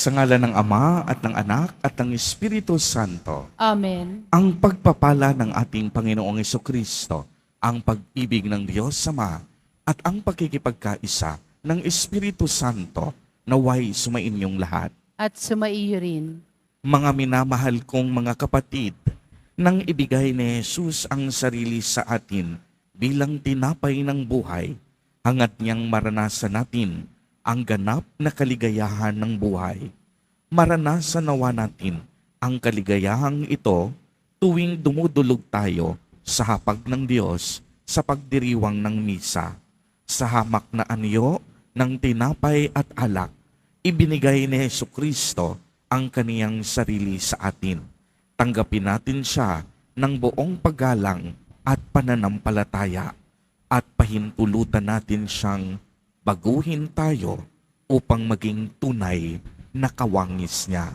Sa ngalan ng Ama at ng Anak at ng Espiritu Santo. Amen. Ang pagpapala ng ating Panginoong Jesucristo, ang pag-ibig ng Diyos Ama, at ang pagkikipagkaisa ng Espiritu Santo naway sumainyong lahat. At sumaiyo rin. Mga minamahal kong mga kapatid, nang ibigay ni Jesus ang sarili sa atin bilang tinapay ng buhay, hangad niyang maranasan natin ang ganap na kaligayahan ng buhay. Maranasan nawa natin ang kaligayahang ito tuwing dumudulog tayo sa hapag ng Diyos sa pagdiriwang ng misa. Sa hamak na anyo ng tinapay at alak, ibinigay ni Jesucristo ang kaniyang sarili sa atin. Tanggapin natin siya ng buong paggalang at pananampalataya at pahintulutan natin siyang baguhin tayo upang maging tunay na kawangis niya.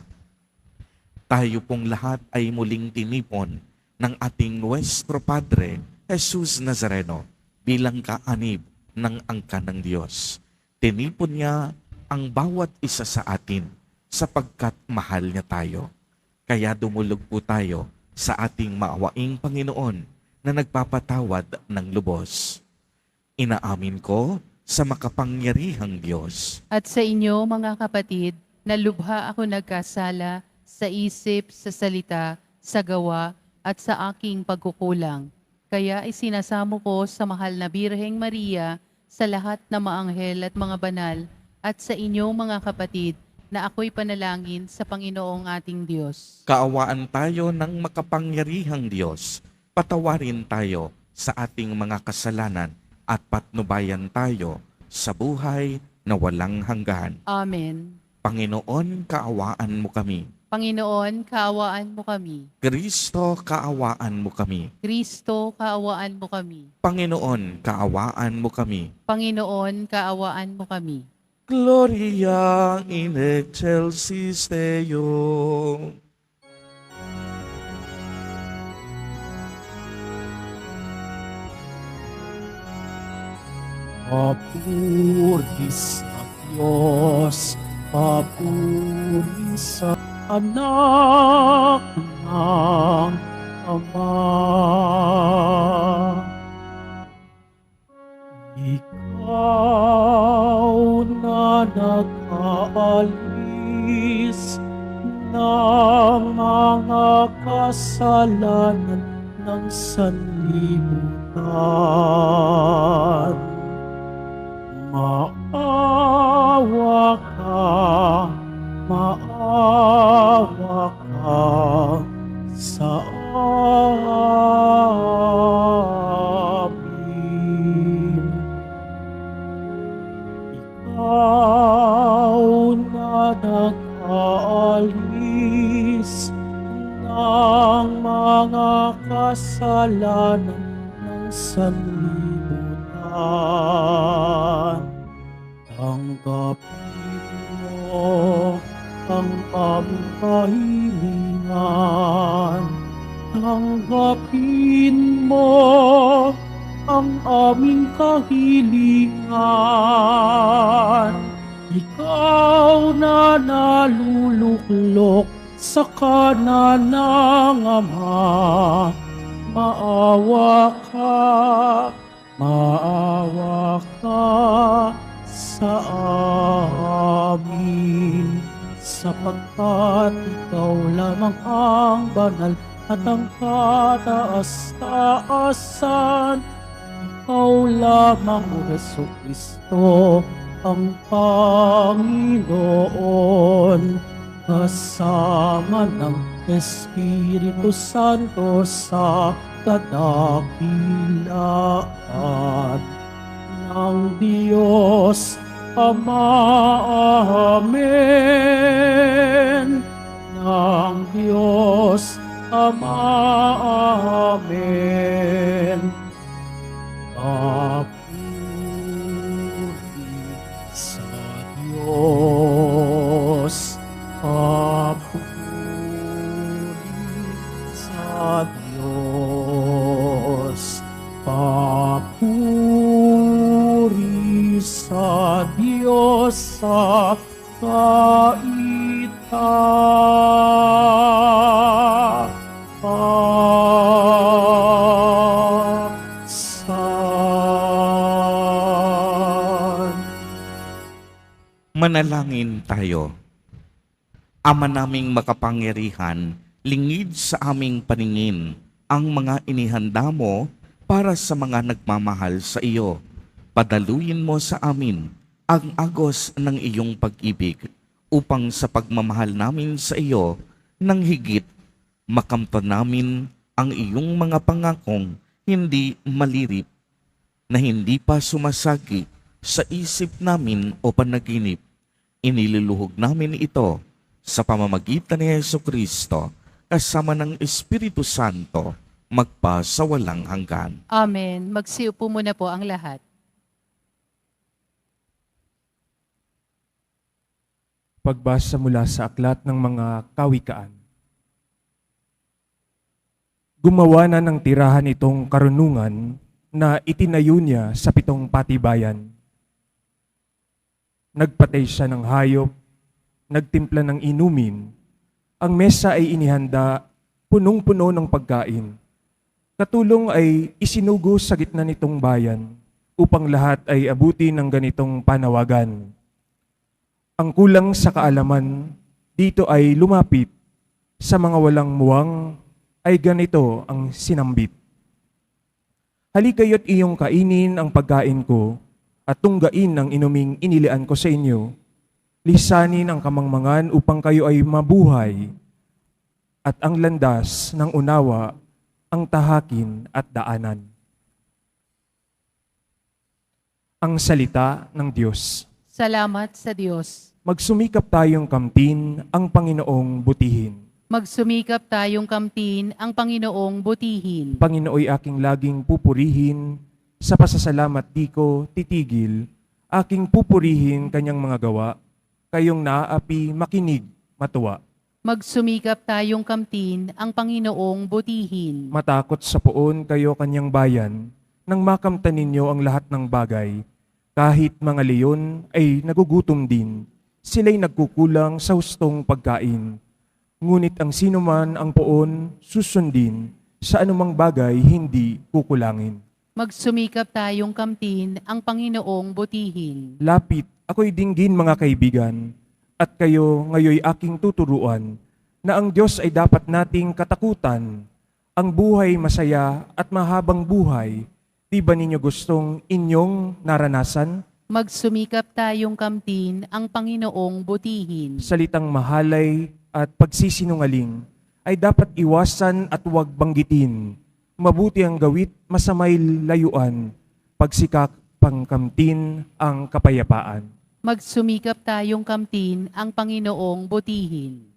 Tayo pong lahat ay muling tinipon ng ating Nuestro Padre, Jesus Nazareno, bilang kaanib ng angkan ng Diyos. Tinipon niya ang bawat isa sa atin sapagkat mahal niya tayo. Kaya dumulog po tayo sa ating maawaing Panginoon na nagpapatawad ng lubos. Inaamin ko sa makapangyarihang Diyos At sa inyo, mga kapatid, na lubha ako nagkasala sa isip, sa salita, sa gawa, at sa aking pagkukulang. Kaya isinasamo ko sa mahal na Birheng Maria, sa lahat na maanghel at mga banal, at sa inyo, mga kapatid, na ako'y panalangin sa Panginoong ating Diyos. Kaawaan tayo ng makapangyarihang Diyos. Patawarin tayo sa ating mga kasalanan at patnubayan tayo sa buhay na walang hanggan. Amen. Panginoon, kaawaan mo kami. Panginoon, kaawaan mo kami. Kristo, kaawaan mo kami. Kristo, kaawaan mo kami. Panginoon, kaawaan mo kami. Panginoon, kaawaan mo kami. Gloria in excelsis Deo. Papuri sa Diyos, papuri sa anak ng Ama. Ikaw na nakaalis ng mga kasalanan ng sanlibutan. Maawa ka sa amin. Ikaw na nakaalis ng mga kasalanan ng sanlibutan. Tanggapin mo ang aming kahilingan. Tanggapin mo ang aming kahilingan. Ikaw na naluluklok sa kanan ng Ama. Maawa ka sa amin, sapagkat ikaw lamang ang banal at ang kataas-taasan. Ikaw lamang, O Jesucristo, ang Panginoon, kasama ng Espiritu Santo sa kadakilaan ng Diyos Ama. Amen. Ng Diyos Ama. Amen. Papuri sa Diyos. Papuri sa Diyos. Papuri sa Diyos sa kailanman. Manalangin tayo. Ama naming makapangyarihan, lingid sa aming paningin ang mga inihanda mo para sa mga nagmamahal sa iyo. Padaluyin mo sa amin ang agos ng iyong pag-ibig upang sa pagmamahal namin sa iyo nang higit makamtan namin ang iyong mga pangakong hindi malirip na hindi pa sumasagi sa isip namin o panaginip. Iniluluhog namin ito sa pamamagitan ni Jesucristo kasama ng Espiritu Santo magpa sa walang hanggan. Amen. Magsiupo muna po ang lahat. Pagbasa mula sa aklat ng mga kawikaan. Gumawa na ng tirahan itong karunungan na itinayo niya sa 7 patibayan. Nagpatay siya ng hayop, nagtimpla ng inumin, ang mesa ay inihanda, punong-puno ng pagkain. Katulong ay isinugo sa gitna nitong bayan upang lahat ay abuti ng ganitong panawagan. Ang kulang sa kaalaman dito ay lumapit, sa mga walang muwang ay ganito ang sinambit. Halikayo't iyong kainin ang pagkain ko at tunggain ang inuming inilian ko sa inyo. Lisanin ang kamangmangan upang kayo ay mabuhay at ang landas ng unawa ang tahakin at daanan. Ang salita ng Diyos. Salamat sa Diyos. Magsumikap tayong kamtin ang Panginoong butihin. Magsumikap tayong kamtin ang Panginoong butihin. Panginooy aking laging pupurihin, sa pasasalamat di ko titigil, aking pupurihin kanyang mga gawa, kayong naaapi makinig matuwa. Magsumikap tayong kamtin ang Panginoong butihin. Matakot sa poon kayo kanyang bayan, nang makamtan ninyo ang lahat ng bagay. Kahit mga leyon ay nagugutom din, sila'y nagkukulang sa hustong pagkain. Ngunit ang sinuman ang poon susundin, sa anumang bagay hindi kukulangin. Magsumikap tayong kamtin ang Panginoong butihin. Lapit, ako'y dinggin mga kaibigan, at kayo ngayoy aking tuturuan, na ang Diyos ay dapat nating katakutan. Ang buhay masaya at mahabang buhay, di ba ninyo gustong inyong naranasan? Magsumikap tayong kamtin ang Panginoong butihin. Salitang mahalay at pagsisinungaling ay dapat iwasan at huwag banggitin. Mabuti ang gawit, masamay layuan, pagsikap pangkamtin ang kapayapaan. Magsumikap tayong kamtin ang Panginoong butihin.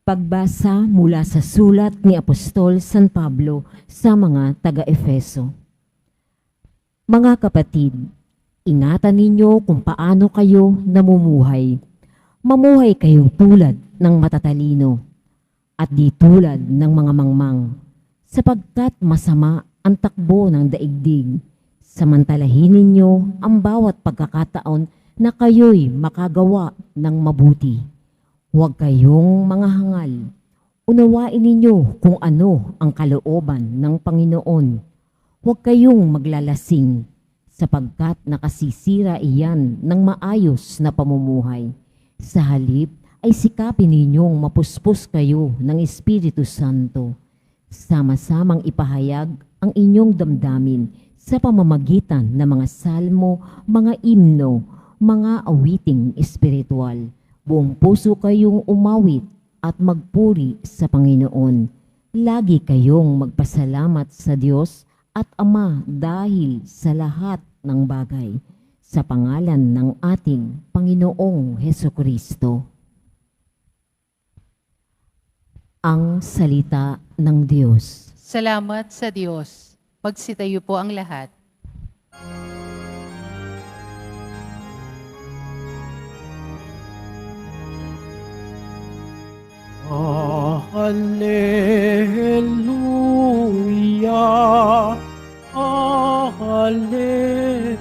Pagbasa mula sa sulat ni Apostol San Pablo sa mga taga-Efeso. Mga kapatid, ingatan ninyo kung paano kayo namumuhay. Mamuhay kayo tulad ng matatalino at di tulad ng mga mangmang, sapagkat masama ang takbo ng daigdig. Samantalahin ninyo ang bawat pagkakataon na kayo'y makagawa ng mabuti. Huwag kayong mga hangal. Unawain ninyo kung ano ang kalooban ng Panginoon. Huwag kayong maglalasing, sapagkat nakasisira iyan ng maayos na pamumuhay. Sa halip ay sikapin ninyong mapuspos kayo ng Espiritu Santo. Sama-samang ipahayag ang inyong damdamin sa pamamagitan ng mga salmo, mga imno, mga awiting espiritual. Buong puso kayong umawit at magpuri sa Panginoon. Lagi kayong magpasalamat sa Diyos at Ama dahil sa lahat ng bagay, sa pangalan ng ating Panginoong Hesukristo. Ang salita ng Diyos. Salamat sa Diyos. Magsitayo po ang lahat. Hallelujah, hallelujah,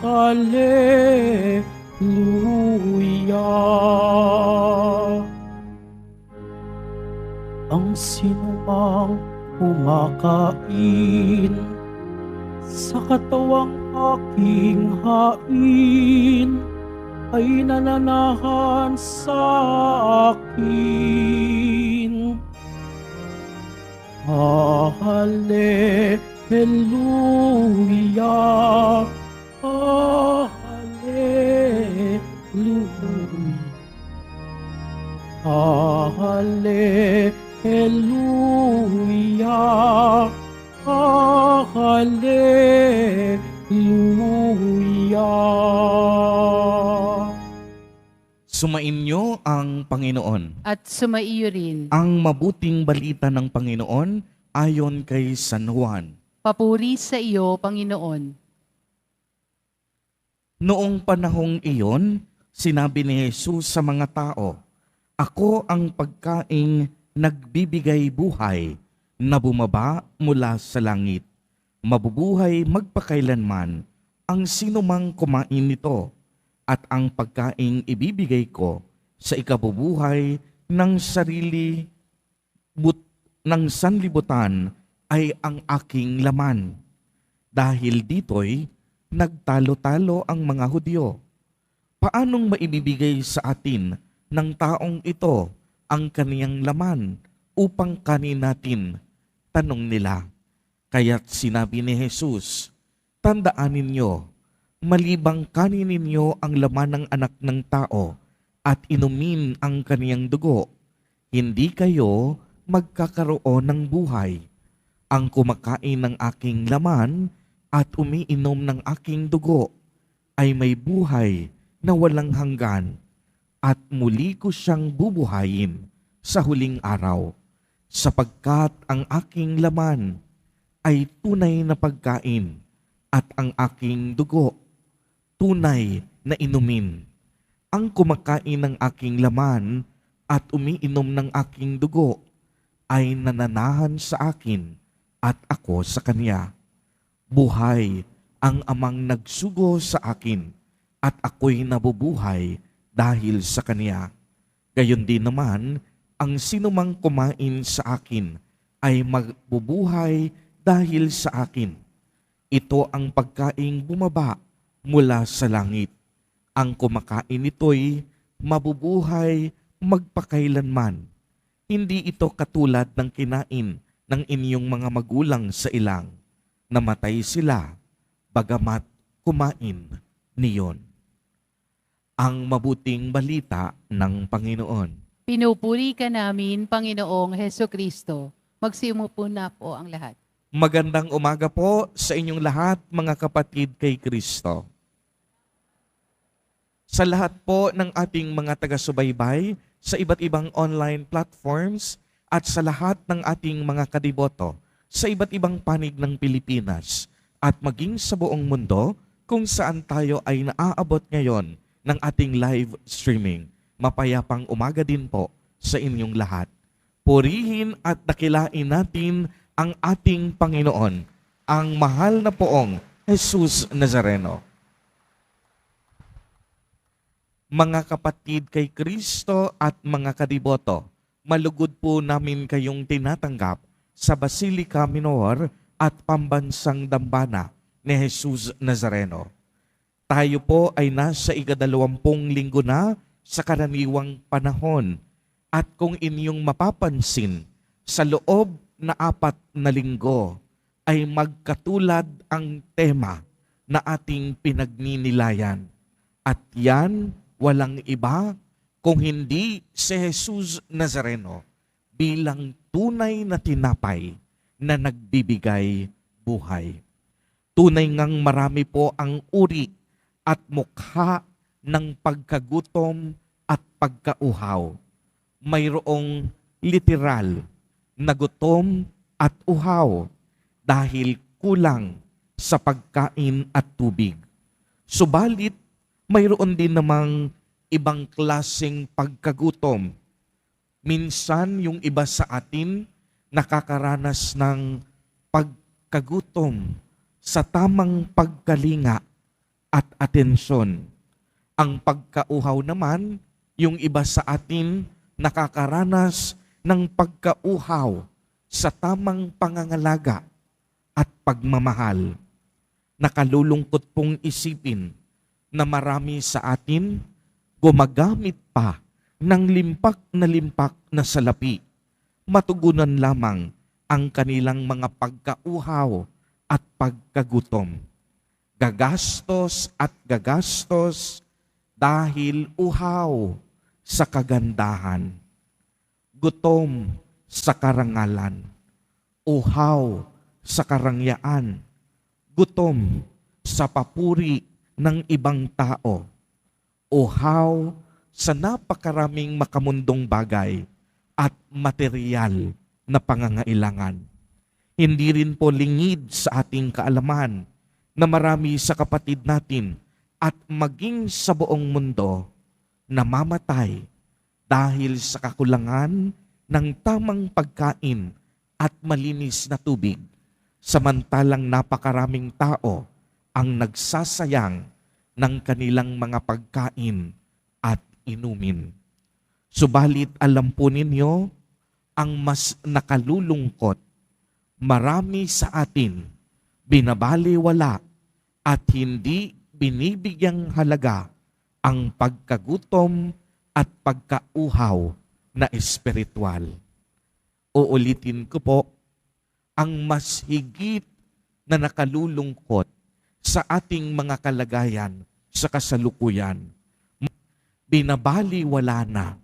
Hallelujah. Ang sinumang kumakain sa katawang aking hain ay nananahan sa akin. Hallelujah. Hallelujah. Hallelujah. Hallelujah. Sumainyo ang Panginoon. At sumaiyo rin. Ang mabuting balita ng Panginoon ayon kay San Juan. Papuri sa iyo, Panginoon. Noong panahong iyon, sinabi ni Jesus sa mga tao, "Ako ang pagkaing nagbibigay buhay na bumaba mula sa langit. Mabubuhay magpakailanman ang sinumang kumain nito, at ang pagkaing ibibigay ko sa ikabubuhay ng ng sanlibutan ay ang aking laman." Dahil dito'y nagtalo-talo ang mga Hudyo. Paanong maibibigay sa atin ng taong ito ang kaniyang laman upang kanin natin? Tanong nila. Kaya't sinabi ni Jesus, "Tandaan ninyo, malibang kanin ninyo ang laman ng anak ng tao at inumin ang kaniyang dugo, hindi kayo magkakaroon ng buhay. Ang kumakain ng aking laman at umiinom ng aking dugo ay may buhay na walang hanggan, at muli ko siyang bubuhayin sa huling araw, sapagkat ang aking laman ay tunay na pagkain at ang aking dugo tunay na inumin. Ang kumakain ng aking laman at umiinom ng aking dugo ay nananahan sa akin at ako sa kanya. Buhay ang amang nagsugo sa akin at ako'y nabubuhay dahil sa kanya. Gayon din naman, ang sinumang kumain sa akin ay magbubuhay dahil sa akin. Ito ang pagkaing bumaba mula sa langit. Ang kumakain nito'y mabubuhay magpakailanman. Hindi ito katulad ng kinain ng inyong mga magulang sa ilang. Namatay sila, bagamat kumain niyon." Ang mabuting balita ng Panginoon. Pinupuri ka namin, Panginoong Heso Kristo. Magsiumupo na po ang lahat. Magandang umaga po sa inyong lahat, mga kapatid kay Kristo. Sa lahat po ng ating mga taga-subaybay sa iba't ibang online platforms at sa lahat ng ating mga kadiboto sa iba't ibang panig ng Pilipinas at maging sa buong mundo kung saan tayo ay naaabot ngayon ng ating live streaming. Mapayapang umaga din po sa inyong lahat. Purihin at dakilain natin ang ating Panginoon, ang mahal na poong Jesus Nazareno. Mga kapatid kay Kristo at mga kadiboto, malugod po namin kayong tinatanggap sa Basilica Minor at Pambansang Dambana ni Jesus Nazareno. Tayo po ay nasa 20 linggo na sa karaniwang panahon, at kung inyong mapapansin, sa loob na 4 na linggo ay magkatulad ang tema na ating pinagninilayan. At yan, walang iba kung hindi si Jesus Nazareno bilang tunay na tinapay na nagbibigay buhay. Tunay ngang marami po ang uri at mukha ng pagkagutom at pagkauhaw. Mayroong literal na gutom at uhaw dahil kulang sa pagkain at tubig. Subalit, mayroon din namang ibang klaseng pagkagutom. Minsan yung iba sa atin nakakaranas ng pagkagutom sa tamang pagkalinga at atensyon. Ang pagkauhaw naman, yung iba sa atin nakakaranas ng pagkauhaw sa tamang pangangalaga at pagmamahal. Nakalulungkot pong isipin na marami sa atin gumagamit pa ng limpak na salapi. Matugunan lamang ang kanilang mga pagkauhaw at pagkagutom. Gagastos at gagastos dahil uhaw sa kagandahan, gutom sa karangalan, uhaw sa karangyaan, gutom sa papuri ng ibang tao, uhaw sa napakaraming makamundong bagay at material na pangangailangan. Hindi rin po lingid sa ating kaalaman na marami sa kapatid natin at maging sa buong mundo namamatay dahil sa kakulangan ng tamang pagkain at malinis na tubig, samantalang napakaraming tao ang nagsasayang ng kanilang mga pagkain at inumin. Subalit alam po ninyo, ang mas nakalulungkot, marami sa atin binabaliwala at hindi binibigyang halaga ang pagkagutom at pagkauhaw na espiritual. Uulitin ko po, ang mas higit na nakalulungkot sa ating mga kalagayan sa kasalukuyan, binabaliwala na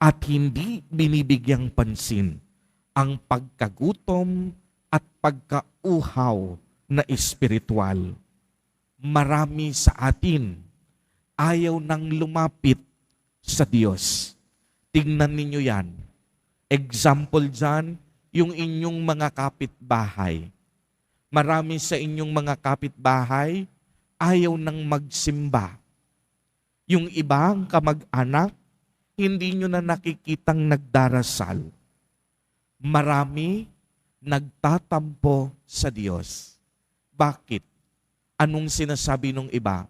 at hindi binibigyang pansin ang pagkagutom at pagkauhaw na espiritual. Marami sa atin ayaw nang lumapit sa Diyos. Tingnan ninyo yan. Example dyan, yung inyong mga kapitbahay. Marami sa inyong mga kapitbahay ayaw nang magsimba. Yung ibang kamag-anak, hindi nyo na nakikitang nagdarasal. Marami nagtatampo sa Diyos. Bakit? Anong sinasabi nung iba?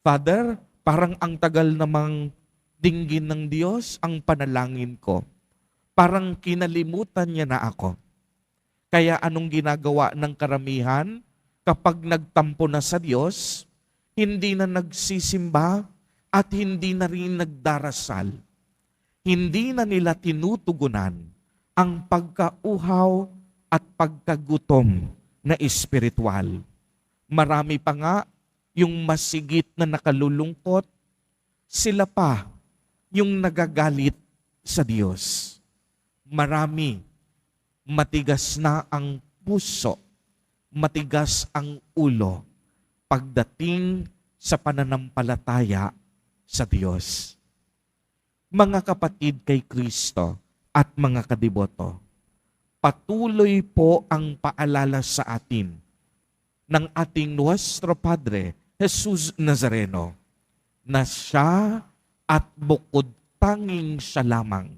Father, parang ang tagal namang dinggin ng Diyos ang panalangin ko. Parang kinalimutan niya na ako. Kaya anong ginagawa ng karamihan kapag nagtampo na sa Diyos, hindi na nagsisimba at hindi na rin nagdarasal. Hindi na nila tinutugunan ang pagkauhaw at pagkagutom na espiritual. Marami pa nga yung masigit na nakalulungkot, sila pa yung nagagalit sa Diyos. Marami, matigas na ang puso, matigas ang ulo pagdating sa pananampalataya sa Diyos. Mga kapatid kay Kristo at mga kadiboto, patuloy po ang paalala sa atin ng ating Nuestro Padre, Jesus Nazareno, na siya at bukod tanging siya lamang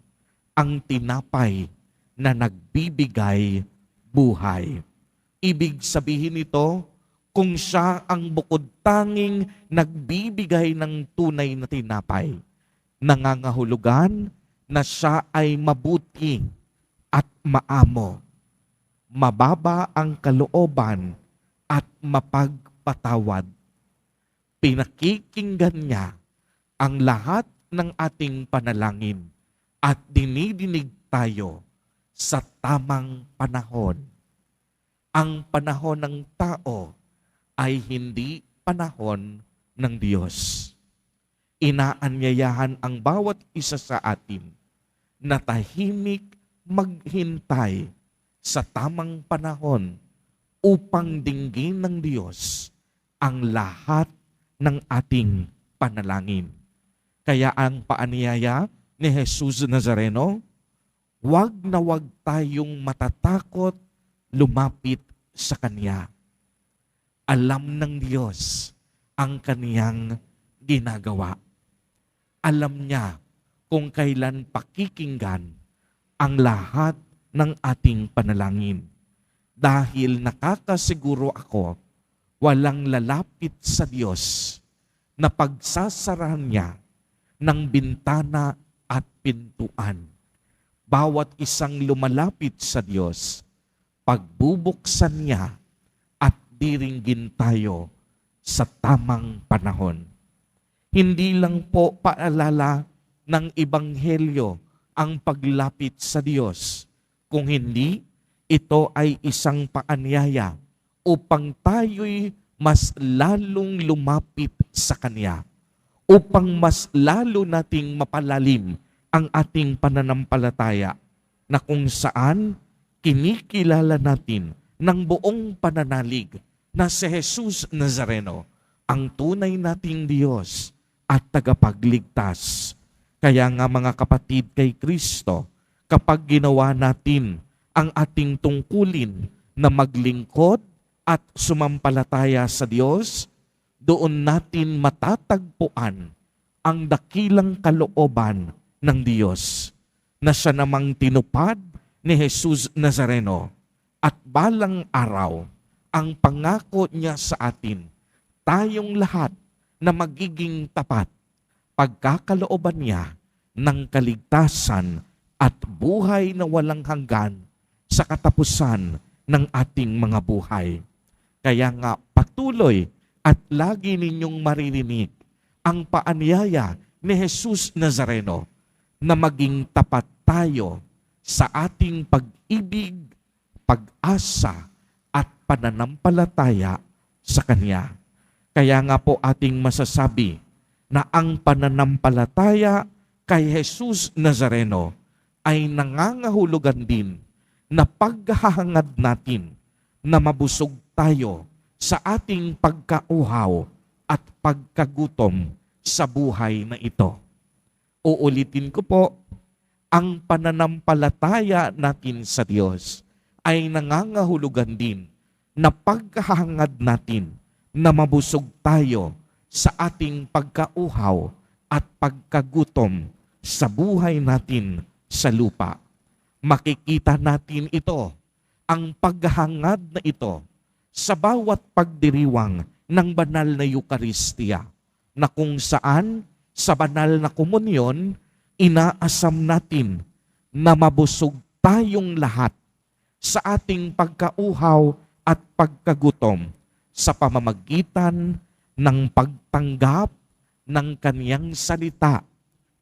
ang tinapay na nagbibigay buhay. Ibig sabihin nito, kung siya ang bukod tanging nagbibigay ng tunay na tinapay, nangangahulugan na siya ay mabuti at maamo, mababa ang kalooban at mapagpatawad. Pinakikinggan niya ang lahat ng ating panalangin at dinidinig tayo sa tamang panahon. Ang panahon ng tao ay hindi panahon ng Diyos. Inaanyayahan ang bawat isa sa atin na tahimik maghintay sa tamang panahon upang dinggin ng Diyos ang lahat ng ating panalangin. Kaya ang paanyaya ni Jesus Nazareno, wag na wag tayong matatakot lumapit sa Kanya. Alam ng Diyos ang Kaniyang ginagawa. Alam niya kung kailan pakikinggan ang lahat ng ating panalangin. Dahil nakakasiguro ako walang lalapit sa Diyos na pagsasarahan niya ng bintana at pintuan. Bawat isang lumalapit sa Diyos, pagbubuksan niya at diringgin tayo sa tamang panahon. Hindi lang po paalala ng Ebanghelyo ang paglapit sa Diyos, kung hindi, ito ay isang paanyaya upang tayo'y mas lalong lumapit sa Kanya, upang mas lalo nating mapalalim ang ating pananampalataya na kung saan kinikilala natin ng buong pananalig na si Jesus Nazareno, ang tunay nating Diyos at tagapagligtas. Kaya nga mga kapatid kay Kristo, kapag ginawa natin ang ating tungkulin na maglingkod at sumampalataya sa Diyos, doon natin matatagpuan ang dakilang kalooban ng Diyos na siya namang tinupad ni Jesus Nazareno at balang araw ang pangako niya sa atin, tayong lahat na magiging tapat, pagkakalooban niya ng kaligtasan at buhay na walang hanggan sa katapusan ng ating mga buhay. Kaya nga patuloy at lagi ninyong maririnig ang paanyaya ni Jesus Nazareno na maging tapat tayo sa ating pag-ibig, pag-asa at pananampalataya sa Kanya. Kaya nga po ating masasabi na ang pananampalataya kay Jesus Nazareno ay nangangahulugan din na paghahangad natin na mabusog tayo sa ating pagkauhaw at pagkagutom sa buhay na ito. Uulitin ko po, ang pananampalataya natin sa Diyos ay nangangahulugan din na paghahangad natin na mabusog tayo sa ating pagkauhaw at pagkagutom sa buhay natin sa lupa. Makikita natin ito, ang paghahangad na ito, sa bawat pagdiriwang ng banal na Eucharistia, na kung saan sa banal na komunyon, inaasam natin na mabusog tayong lahat sa ating pagkauhaw at pagkagutom sa pamamagitan ng pagtanggap ng Kaniyang salita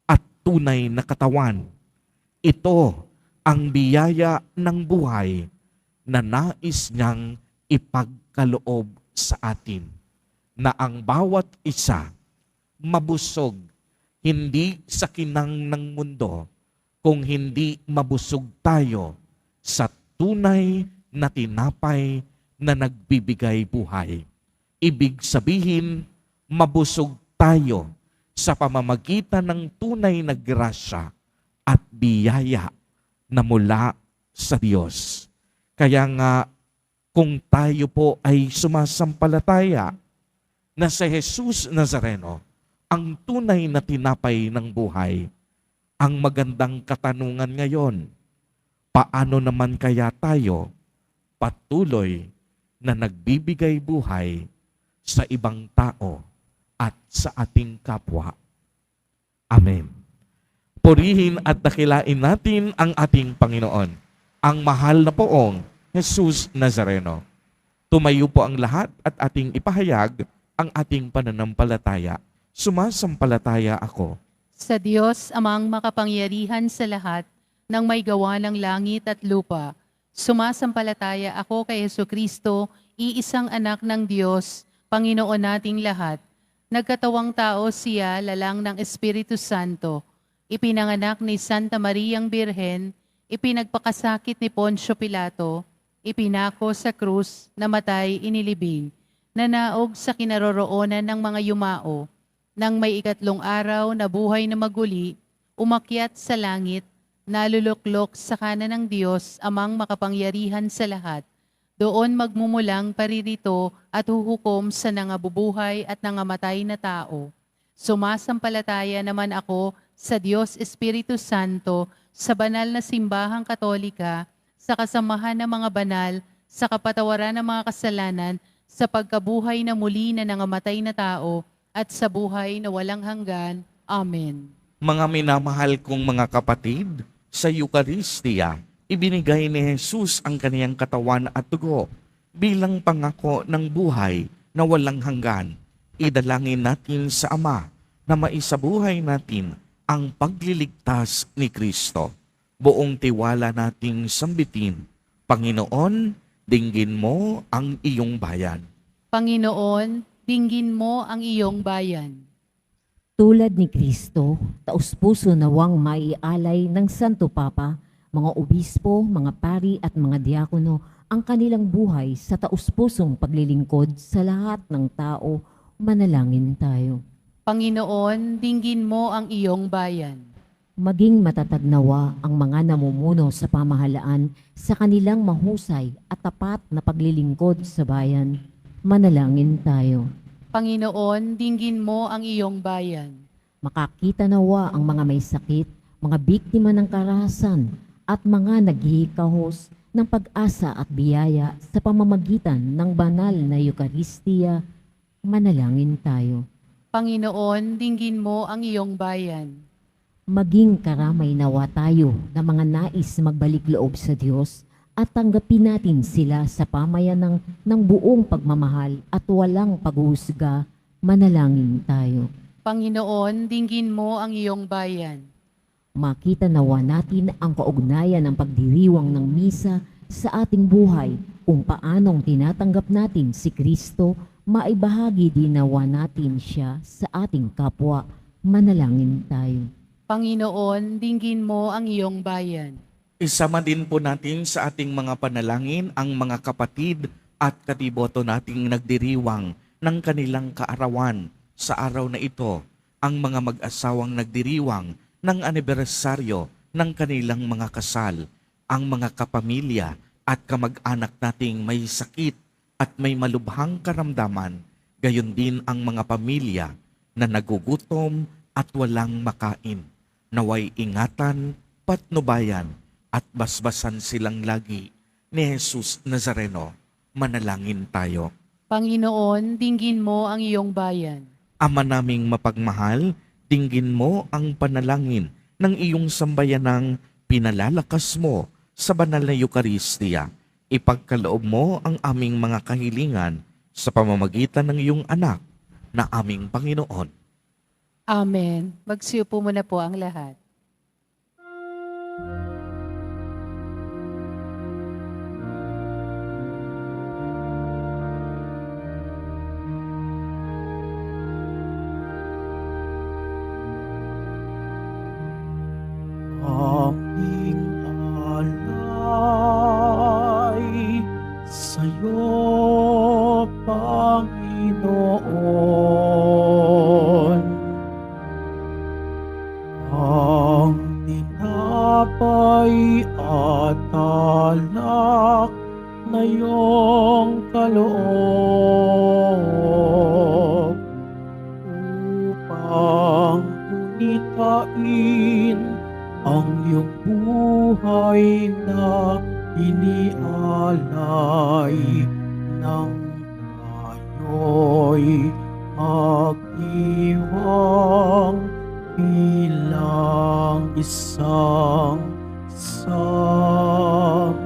at tunay na katawan. Ito ang biyaya ng buhay na nais niyang ipagkaloob sa atin, na ang bawat isa mabusog, hindi sa kinang ng mundo, kung hindi mabusog tayo sa tunay na tinapay na nagbibigay buhay. Ibig sabihin, mabusog tayo sa pamamagitan ng tunay na grasya at biyaya na mula sa Diyos. Kaya nga, kung tayo po ay sumasampalataya na si Jesus Nazareno, ang tunay na tinapay ng buhay, ang magandang katanungan ngayon, paano naman kaya tayo patuloy na nagbibigay buhay sa ibang tao at sa ating kapwa? Amen. Purihin at dakilain natin ang ating Panginoon, ang mahal na poong Jesus Nazareno. Tumayo po ang lahat at ating ipahayag ang ating pananampalataya. Sumasampalataya ako Sa Diyos, amang makapangyarihan sa lahat, ng may gawa ng langit at lupa. Sumasampalataya ako kay Jesucristo, iisang anak ng Diyos, Panginoon nating lahat. Nagkatawang tao siya, lalang ng Espiritu Santo. Ipinanganak ni Santa Mariang Birhen, ipinagpakasakit ni Poncio Pilato, ipinako sa krus, namatay, inilibing, nanaog sa kinaroroonan ng mga yumao. Nang may ikatlong araw na buhay na maguli, umakyat sa langit, naluluklok sa kanan ng Diyos, amang makapangyarihan sa lahat. Doon magmumulang paririto at huhukom sa nangabubuhay at nangamatay na tao. Sumasampalataya naman ako sa Diyos Espiritu Santo, sa banal na simbahang katolika, sa kasamahan ng mga banal, sa kapatawaran ng mga kasalanan, sa pagkabuhay na muli na nangamatay na tao, at sa buhay na walang hanggan. Amen. Mga minamahal kong mga kapatid, sa Eucharistia, ibinigay ni Jesus ang kaniyang katawan at dugo bilang pangako ng buhay na walang hanggan. Idalangin natin sa Ama na maisabuhay natin ang pagliligtas ni Kristo. Buong tiwala nating sambitin, Panginoon, dinggin mo ang iyong bayan. Panginoon, dinggin mo ang iyong bayan. Tulad ni Kristo, taus-puso nawang maialay ng Santo Papa, mga obispo, mga pari at mga diakono ang kanilang buhay sa taus-pusong paglilingkod sa lahat ng tao. Manalangin tayo. Panginoon, dinggin mo ang iyong bayan. Maging matatag nawa ang mga namumuno sa pamahalaan sa kanilang mahusay at tapat na paglilingkod sa bayan. Manalangin tayo. Panginoon, dinggin mo ang iyong bayan. Makakita nawa ang mga may sakit, mga biktima ng karahasan, at mga naghihikahos ng pag-asa at biyaya sa pamamagitan ng banal na Eucharistia. Manalangin tayo. Panginoon, dinggin mo ang iyong bayan. Maging karamay nawa tayo na mga nais magbalik loob sa Diyos at tanggapin natin sila sa pamayanang ng buong pagmamahal at walang paghuhusga. Manalangin tayo. Panginoon, dinggin mo ang iyong bayan. Makita nawa natin ang kaugnayan ng pagdiriwang ng misa sa ating buhay, kung paanong tinatanggap natin si Kristo, maibahagi din nawa natin siya sa ating kapwa. Manalangin tayo. Panginoon, dinggin mo ang iyong bayan. Isama din po natin sa ating mga panalangin ang mga kapatid at katiboto nating nagdiriwang ng kanilang kaarawan sa araw na ito, ang mga mag-asawang nagdiriwang ng anibersaryo ng kanilang mga kasal, ang mga kapamilya at kamag-anak nating may sakit at may malubhang karamdaman, gayon din ang mga pamilya na nagugutom at walang makain. Naway ingatan, patnubayan, at basbasan silang lagi ni Jesus Nazareno. Manalangin tayo. Panginoon, dinggin mo ang iyong bayan. Ama naming mapagmahal, dinggin mo ang panalangin ng iyong sambayanang pinalalakas mo sa banal na Eucharistia. Ipagkaloob mo ang aming mga kahilingan sa pamamagitan ng iyong anak na aming Panginoon. Amen. Magsiupo muna po ang lahat. Aming alay sa'yo, Panginoon. Ang tinapay at alak na iyong kaloob upang unitain ang iyong buhay na inialay ng tayo'y magdiwang bilang isang sambayanan.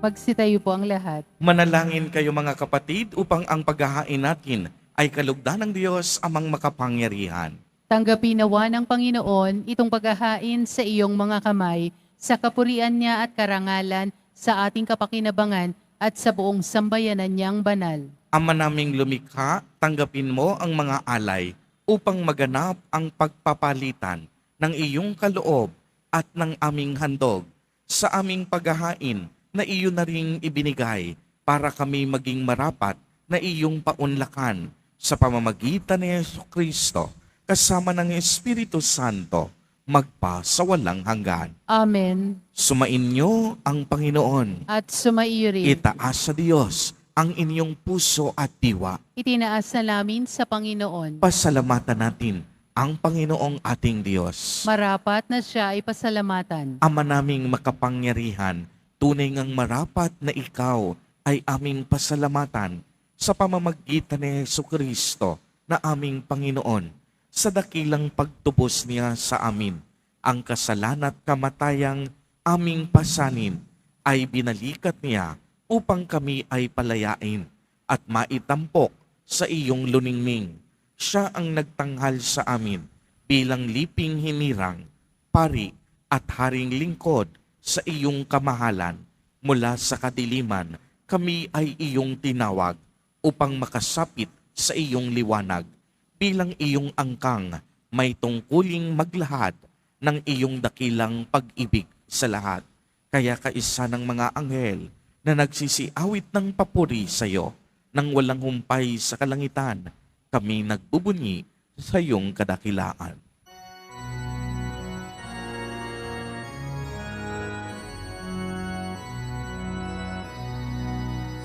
Magsitayo po ang lahat. Manalangin kayo mga kapatid upang ang paghahain natin ay kalugdan ng Diyos amang makapangyarihan. Tanggapin nawa ng Panginoon itong paghahain sa iyong mga kamay, sa kapurian niya at karangalan, sa ating kapakinabangan at sa buong sambayanan niyang banal. Ama naming lumikha, tanggapin mo ang mga alay upang maganap ang pagpapalitan ng iyong kaloob at ng aming handog sa aming paghahain na iyo na ring ibinigay para kami maging marapat na iyong paunlakan sa pamamagitan ni Jesucristo kasama ng Espiritu Santo magpa sa walang hanggan. Amen. Sumain niyo ang Panginoon. At sumaiyo rin. Itaas sa Diyos ang inyong puso at diwa. Itinaas na namin sa Panginoon. Pasalamatan natin ang Panginoong ating Diyos. Marapat na siya ay pasalamatan. Ama naming makapangyarihan, tunay ngang marapat na ikaw ay aming pasalamatan sa pamamagitan ni Jesucristo na aming Panginoon sa dakilang pagtubos niya sa amin. Ang kasalanan at kamatayang aming pasanin ay binalikat niya upang kami ay palayain at maitampok sa iyong luningning. Siya ang nagtanghal sa amin bilang liping hinirang, pari at haring lingkod sa iyong kamahalan. Mula sa kadiliman, kami ay iyong tinawag upang makasapit sa iyong liwanag. Bilang iyong angkang, may tungkuling maglahad ng iyong dakilang pag-ibig sa lahat. Kaya kaisa ng mga anghel na nagsisiawit ng papuri sa iyo, nang walang humpay sa kalangitan, kami nagbubunyi sa iyong kadakilaan.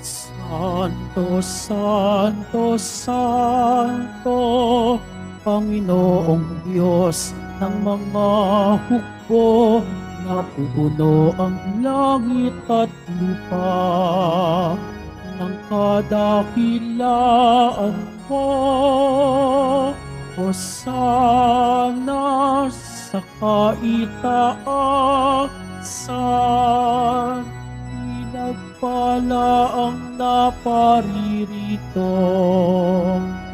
Santo, Santo, Santo, Panginoong Diyos ng mga hukbo, napupuno ang langit at lupa ng kadakilaan mo. Hosana sa kaitaasan, pinagpala ang naparirito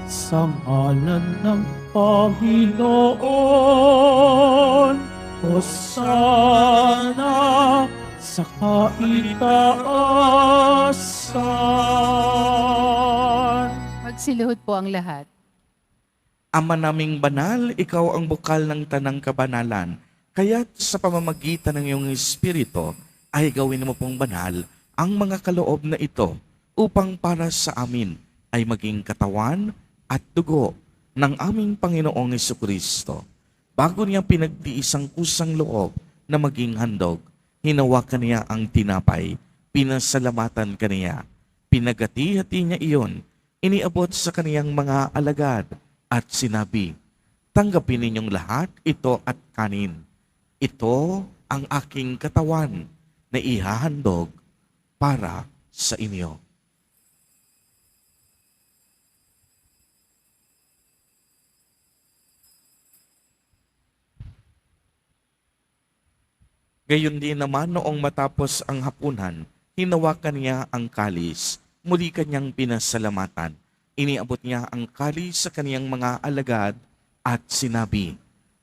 sa ngalan ng Panginoon. Hosana sa kaitaasan. Magsiluhod po ang lahat. Ama naming banal, ikaw ang bukal ng tanang kabanalan. Kaya't sa pamamagitan ng iyong Espiritu, ay gawin mo pong banal ang mga kaloob na ito upang para sa amin ay maging katawan at dugo ng aming Panginoong Jesucristo. Bago niya pinagtiis ang kusang loob na maging handog, hinawakan niya ang tinapay, pinasalamatan kaniya, pinagati-hati niya iyon, iniabot sa kaniyang mga alagad at sinabi, tanggapin ninyong lahat ito at kanin. Ito ang aking katawan na ihahandog para sa inyo. Gayon din naman noong matapos ang hapunan, hinawakan niya ang kalis, muli kanyang pinasalamatan. Iniabot niya ang kalis sa kaniyang mga alagad at sinabi,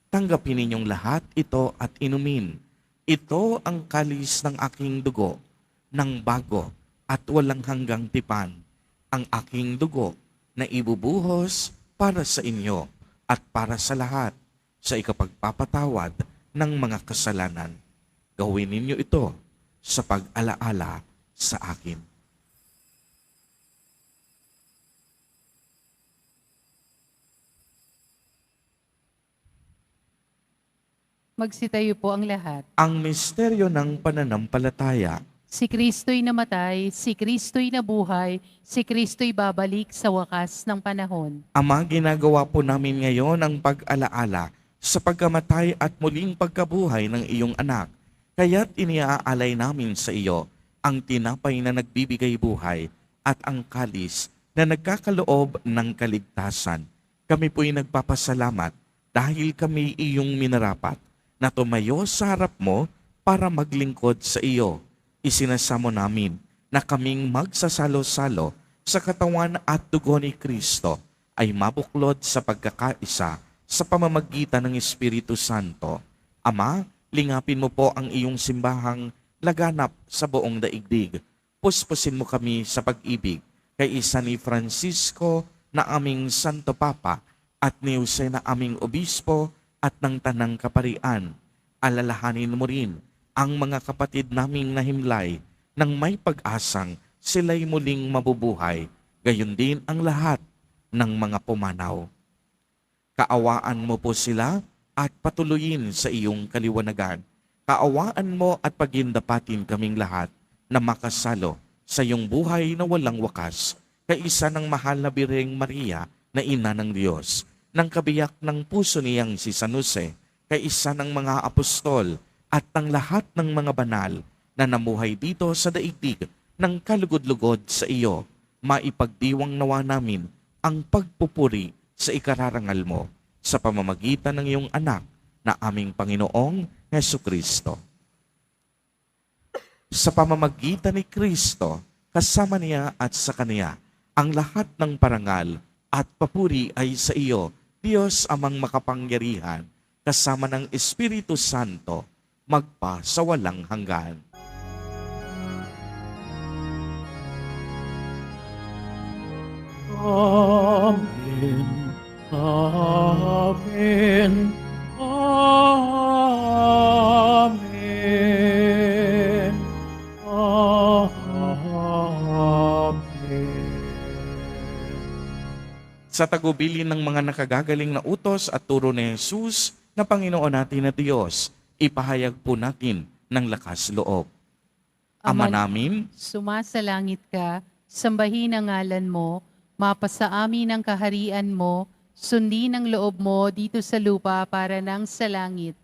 tanggapin ninyong lahat ito at inumin. Ito ang kalis ng aking dugo, ng bago at walang hanggang tipan, ang aking dugo na ibubuhos para sa inyo at para sa lahat sa ikapagpapatawad ng mga kasalanan. Gawin ninyo ito sa pag-alaala sa akin. Magsitayo po ang lahat. Ang misteryo ng pananampalataya. Si Kristo'y namatay, si Kristo'y nabuhay, si Kristo'y babalik sa wakas ng panahon. Ama, ginagawa po namin ngayon ang pag-alaala sa pagkamatay at muling pagkabuhay ng iyong anak. Kaya't iniaalay namin sa iyo ang tinapay na nagbibigay buhay at ang kalis na nagkakaloob ng kaligtasan. Kami po'y nagpapasalamat dahil kami iyong minarapat na tumayo sa harap mo para maglingkod sa iyo. Isinasamo namin na kaming magsasalo-salo sa katawan at dugo ni Kristo ay mabuklod sa pagkakaisa sa pamamagitan ng Espiritu Santo. Ama, lingapin mo po ang iyong simbahang laganap sa buong daigdig. Puspusin mo kami sa pag-ibig kay isa ni Francisco na aming Santo Papa at ni Jose na aming Obispo at ng Tanang Kaparian. Alalahanin mo rin ang mga kapatid naming nahimlay nang may pag-asang sila'y muling mabubuhay, gayon din ang lahat ng mga pumanaw. Kaawaan mo po sila at patuloyin sa iyong kaliwanagan. Kaawaan mo at pagindapatin kaming lahat na makasalo sa iyong buhay na walang wakas, kaisa ng mahal na Birheng Maria na Ina ng Diyos, ng kabiyak ng puso niyang si San Jose, kay isa ng mga apostol at ng lahat ng mga banal na namuhay dito sa daigdig ng kalugod-lugod sa iyo, maipagdiwang nawa namin ang pagpupuri sa ikararangal mo sa pamamagitan ng iyong anak na aming Panginoong Hesukristo. Sa pamamagitan ni Kristo, kasama niya at sa Kaniya, ang lahat ng parangal at papuri ay sa iyo, Diyos amang makapangyarihan, kasama ng Espiritu Santo, magpa sa walang hanggan. Amen. Amen. Amen. Amen. Sa tagubilin ng mga nakagagaling na utos at turo ni Jesus na Panginoon natin na Diyos, ipahayag po natin ng lakas loob. Ama namin, Sumasalangit ka, sambahin ang ngalan mo, mapasa amin ang kaharian mo, sundin ang loob mo dito sa lupa para nang sa langit.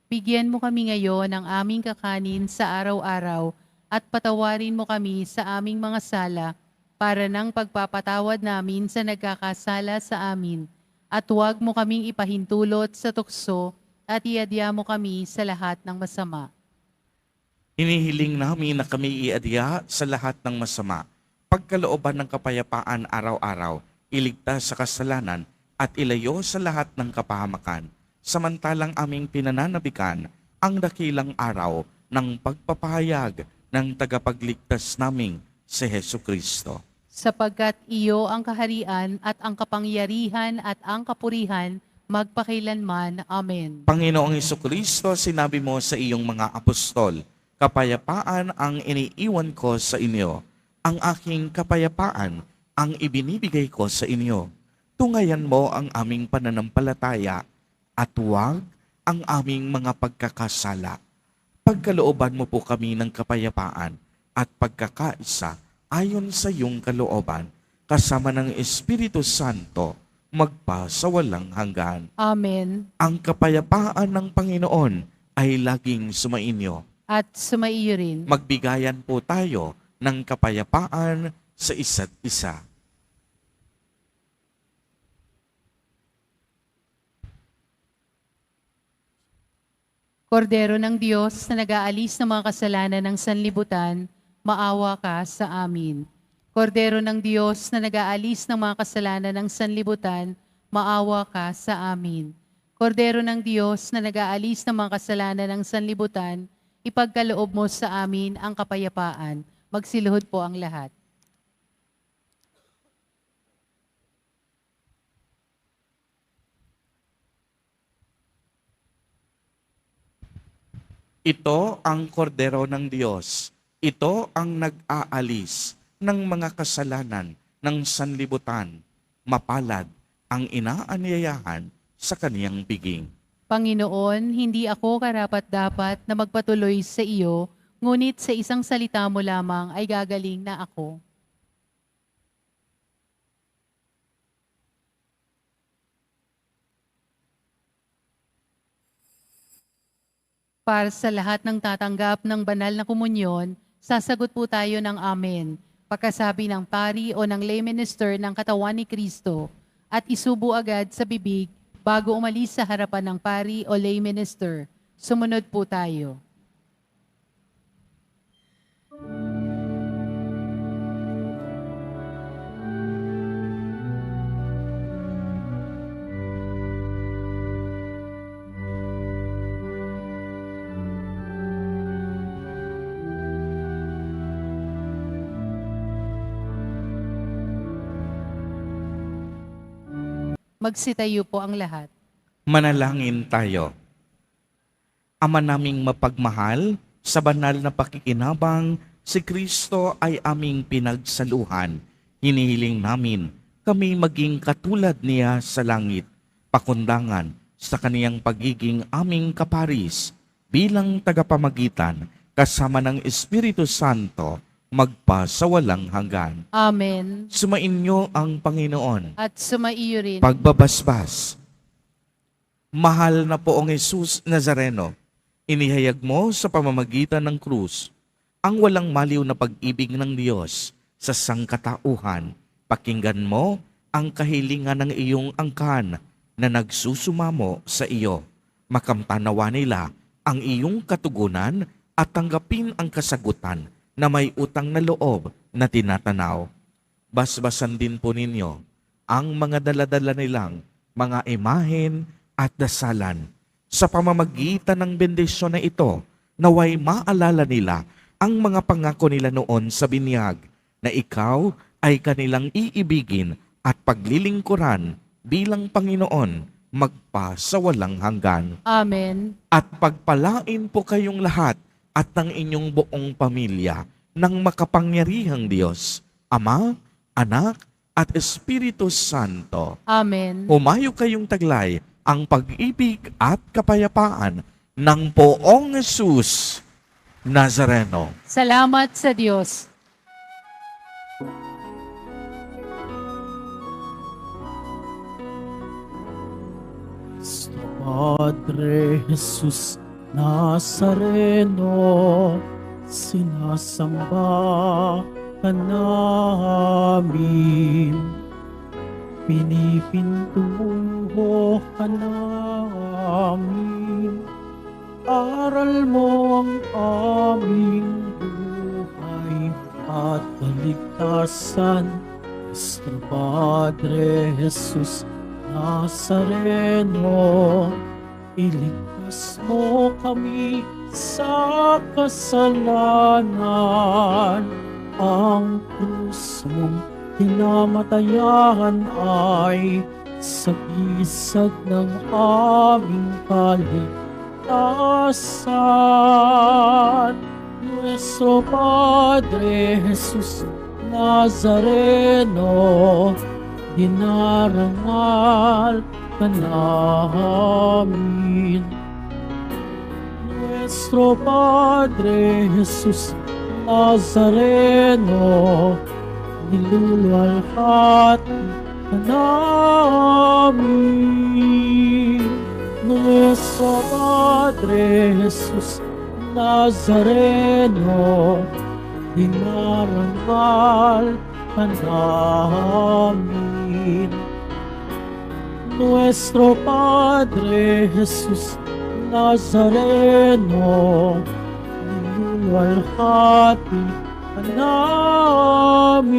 Bigyan mo kami ngayon ng aming kakanin sa araw-araw at patawarin mo kami sa aming mga sala para nang pagpapatawad namin sa nagkakasala sa amin. At huwag mo kaming ipahintulot sa tukso at iadya mo kami sa lahat ng masama. inihiling namin na kami iadya sa lahat ng masama, pagkalooban ng kapayapaan araw-araw, iligtas sa kasalanan at ilayo sa lahat ng kapahamakan, samantalang aming pinananabikan ang dakilang araw ng pagpapahayag ng tagapagligtas naming si Hesukristo. Sapagkat iyo ang kaharian at ang kapangyarihan at ang kapurihan magpakailanman. Amen. Panginoong Hesukristo, sinabi mo sa iyong mga apostol, kapayapaan ang iniiwan ko sa inyo, ang aking kapayapaan ang ibinibigay ko sa inyo. Tungayan mo ang aming pananampalataya at huwag ang aming mga pagkakasala. Pagkalooban mo po kami ng kapayapaan at pagkakaisa ayon sa iyong kalooban, kasama ng Espiritu Santo, magpa sa walang hanggan. Amen. Ang kapayapaan ng Panginoon ay laging sumainyo. At sumaiyo rin. Magbigayan po tayo ng kapayapaan sa isa't isa. Kordero ng Diyos na nag-aalis ng mga kasalanan ng sanlibutan, maawa ka sa amin. Kordero ng Diyos na nag-aalis ng mga kasalanan ng sanlibutan, maawa ka sa amin. Kordero ng Diyos na nag-aalis ng mga kasalanan ng sanlibutan, ipagkaloob mo sa amin ang kapayapaan. Magsiluhod po ang lahat. Ito ang kordero ng Diyos. Ito ang nag-aalis ng mga kasalanan ng sanlibutan. Mapalad ang inaanyayahan sa kaniyang biging. Panginoon, hindi ako karapat-dapat na magpatuloy sa iyo, ngunit sa isang salita mo lamang ay gagaling na ako. Para sa lahat ng tatanggap ng banal na komunyon, sasagot po tayo ng Amen. Pagkasabi ng pari o ng lay minister ng katawan ni Kristo at isubo agad sa bibig bago umalis sa harapan ng pari o lay minister. Sumunod po tayo. Magsitayo po ang lahat. Manalangin tayo. Ama naming mapagmahal, sa banal na pakikinabang, si Kristo ay aming pinagsaluhan. Hinihiling namin kami maging katulad niya sa langit, pakundangan sa kaniyang pagiging aming kaparis, bilang tagapamagitan kasama ng Espiritu Santo, magpa sa walang hanggan. Amen. Sumainyo ang Panginoon. At sumaiyo rin. Pagbabasbas Mahal na poong Jesus Nazareno, inihayag mo sa pamamagitan ng krus ang walang maliw na pag-ibig ng Diyos sa sangkatauhan. Pakinggan mo ang kahilingan ng iyong angkan na nagsusumamo sa iyo. Makamtanawa nila ang iyong katugunan at tanggapin ang kasagutan na may utang na loob na tinatanaw. Basbasan din po ninyo ang mga daladala nilang mga imahen at dasalan. Sa pamamagitan ng bendisyon na ito, naway maalala nila ang mga pangako nila noon sa binyag na ikaw ay kanilang iibigin at paglilingkuran bilang Panginoon magpa sa walang hanggan. Amen. At pagpalain po kayong lahat at ng inyong buong pamilya ng makapangyarihang Diyos, Ama, Anak, at Espiritu Santo. Amen. Humayo kayong taglay ang pag-ibig at kapayapaan ng poong Jesus Nazareno. Salamat sa Diyos. Padre Jesus Nazareno, sinasamba ka namin, pinipintuho ka namin, aral mo ang aming buhay at kaligtasan. Nuestro Padre Jesus Nazareno, iligtas mo kami sa kasalanan. Ang krus mong tinamatayan ay sagisag ng aming kaligtasan. Nuestro Padre Jesus Nazareno, dinarangal ka namin. Nuestro Padre Jesus Nazareno, niluluwalhati ka namin. Nuestro Padre Jesus Nazareno, dinarangal ka namin. Nuestro Padre Jesus Nazareno, niluluwalhati ka namin.